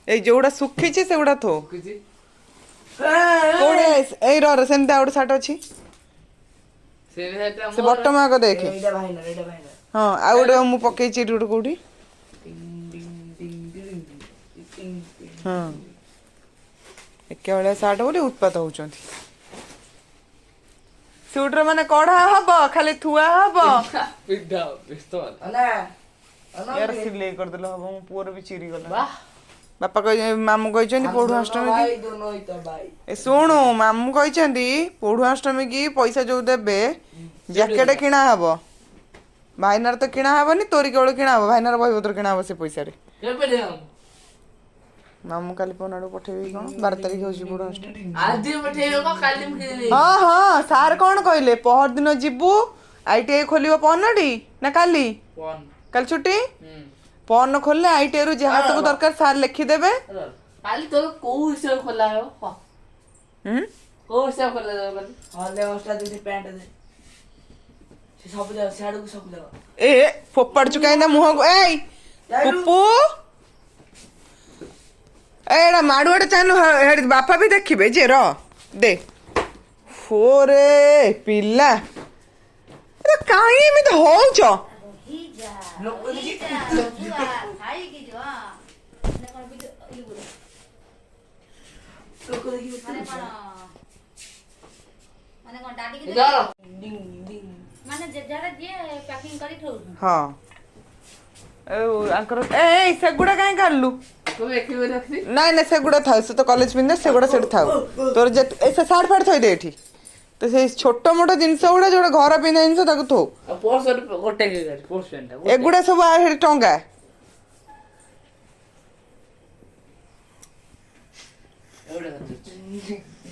ए जोड़ा सुखी छे से गुड़ा थो कोड़े ए रो सेमते आउट साट अछि से बॉटम आगो देखे एटा भाई ना हां आउडे मु पके छि रुड कोडी हां एके साट बोली उत्पात होचंती सूटर माने कढ़ा हबो खाली थुआ हबो पिड्डा पिस्तौल यार सिले कर देलो हबो मो पुअर भी चिरी गला वाह बापा कह मामू कहछंती पोढु अष्टमी भाई दोनों ही तो भाई ए सुनु मामू कहछंती पोढु अष्टमी की पैसा जो देबे जैकेट किना हबो भाईनार तो किना हबनी तोरी केवल किना हबो भाईनार बही पत्र किना हबो से पैसा रे केबे दे हम मामू काली पनाडो पठेबी कोन 12 तारिख होची पोढु अष्टमी आज पठेबो को काली में किनी हां हां सार कोन कहले पहर दिन जिबू आईटीआई खोलिबो पनडी ना काली कौन कल छुट्टी पन खोलले आईटीआई रु जहा सब दरकार सार लिखि देबे काली तो को हिसाब खोला है को हिसाब खोला है काली हां ले ओस्टा दे पैंट दे से सब जा साडू को सब जा ए फोपड़ चुकाइंदा मुह ए पुप्पू एड़ा माडुआडे चालू हेड बापा भी देखिबे जे र दे फोरे पिल्ला ए काई एमित होउछ लोक जी खाई की जो ने कोन भी इलु लोक देखि माने कोन डाडी की जा डिंग डिंग माने जड़ा जे पैकिंग करी ठौ हां ए अंकर ए सेगुडा काई करलु को देखि रखी नाइ ना सेगुडा था से तो कॉलेज पिंदे सेगुडा सेठ थाउ तोर जे ऐसे साड़ फाड़ थई दे एठी तो से छोटो मोटो जिंस गुडा जोडा घर पिंदा जिंस ताकू थो पोर्स गोटे के पोर्स पेंटा एगुडा सब आ हेड टंगा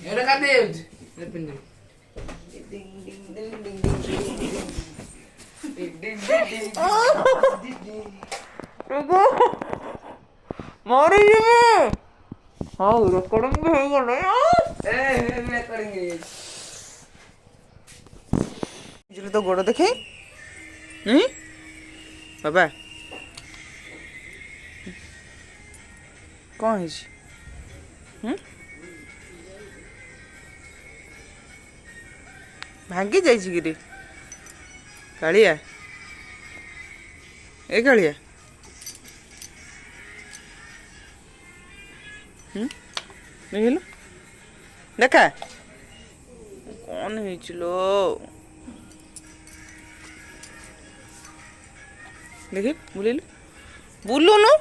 एड़ा का दे ने पिन डिंग डिंग डिंग डिंग डिंग डिंग रुको मारी ये हां रिकॉर्डिंग भी हो गलो यार ए मैं करेंगे बिजली तो गोड़ देखे बाबा कौन है भांगी जाइछि गिरी कालिया ए कालिया देखिल देखा कौन ହେଇଛିଲୋ देखि बुलिल बुलुनु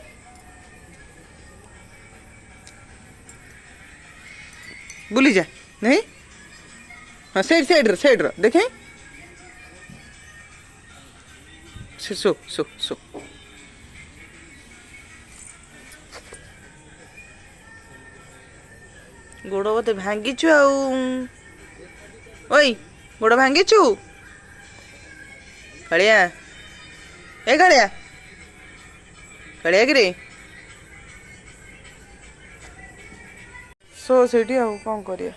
बुली जा नहीं हाँ साइड रो देखे सो सो सो गोड़ बोते भांगीचु ओई गोड़ भांगीचु कालिया ए कालिया कालिया गिरी सो सेठी आ कौन करिया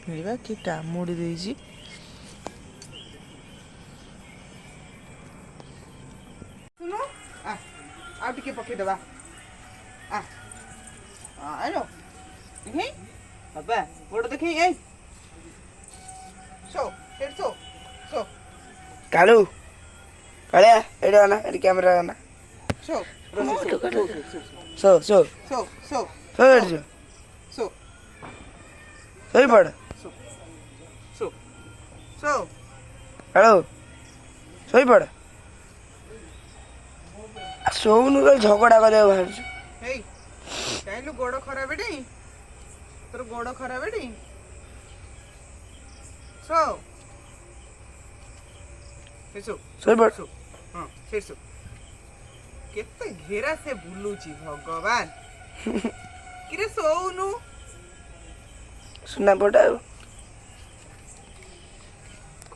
मिलवा कि कामुड़ी देजी सुनो आ टिके पके दबा आ आलो देखै बाबा गोड़ देखै ए सो सो कालू कालिया एड़ा ना एडी कैमरा ना सो सो सो सो सो सो सो सही पड़ सो हेलो सही पड़ सोनु का झगड़ा करे बाहर हे काइलु गोड़ खराब एडी तोर गोड़ खराब एडी सो सही पड़ हां सो केते घेरा से बुलुची भगवान किरे सोनु सुना पड़ा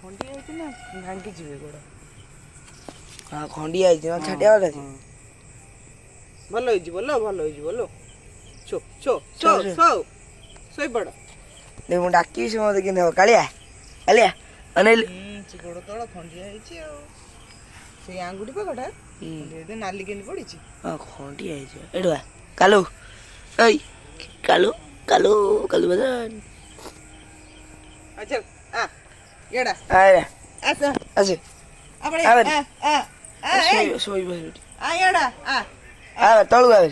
खंडी आइछ ना भांगी जीवे गोड़ हां खंडी आइछ ना छाटिया वाला छी भलो होई जी बोलो सो सोई पड़ ମୁଁ ଡାକିବି ସେ ମୋତେ କେମିତି ହବ କାଳିଆ କାଳିଆ ଅନେଇଲୁ ସେ ଗୋଡ଼ ତଳ ଖଣ୍ଡିଆ ହେଇଛି ଆଉ ସେଇ ଆଙ୍ଗୁଠି ପାଖଟା ନାଲି କେମିତି ପଡ଼ିଛି ହଁ ଖଣ୍ଡିଆ ହେଇଛି ଏଇଠୁ ଆ କାଲୁ ଏଇ କାଲୁ କାଲୁ କାଲୁ ବଦନ ଆଚ୍ଛା ଆ ଏଡ଼ା ଆରେ ଆସ ଆସେ ଆପଡ଼େ ଆବେ। ଶୋଇବ ସେଠି ଆ ଏଡ଼ା ଆ ତଳକୁ ଆବେ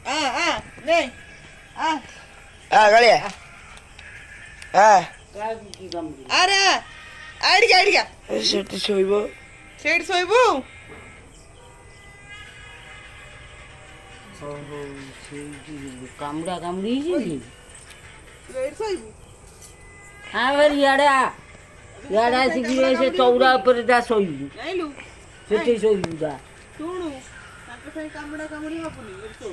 ଆ ନେ ଆ ଆ କାଳିଆ ଆ ଆରେ ଆଇଡ଼ିକା ସେଠି ଶୋଇବ ସେଇଠି ଶୋଇବୁ କାମୁଡ଼ା କାମୁଡ଼ି ହେଇଛି ସେଇଠି ଶୋଇବୁ ହଁ ଭାଇ ଇଆଡ଼େ ଆସିକି ସେ ଚଉରା ଉପରେ ଯା ଶୋଇବୁ ଜାଇଲୁ ସେଠି ଶୋଇବୁ ଯା ଶୁଣୁ ତାଙ୍କ ସାଙ୍ଗେ କାମୁଡ଼ା କାମୁଡ଼ି ହବନି ଏଠି ଶୋ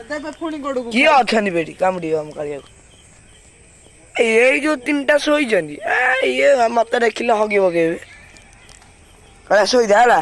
ଦେବେ ପୁଣି ଗୋଡ଼କୁ କିଏ ଅଛନ୍ତି ବେଠି କାମୁଡ଼ିବ ଆମ କାଳିଆକୁ ଏଇ ଯୋଉ ତିନିଟା ଶୋଇଛନ୍ତି ଇଏ ମତେ ଦେଖିଲେ ହଗି ପକେଇବେ କାଳିଆ ଶୋଇଥା ହେଲା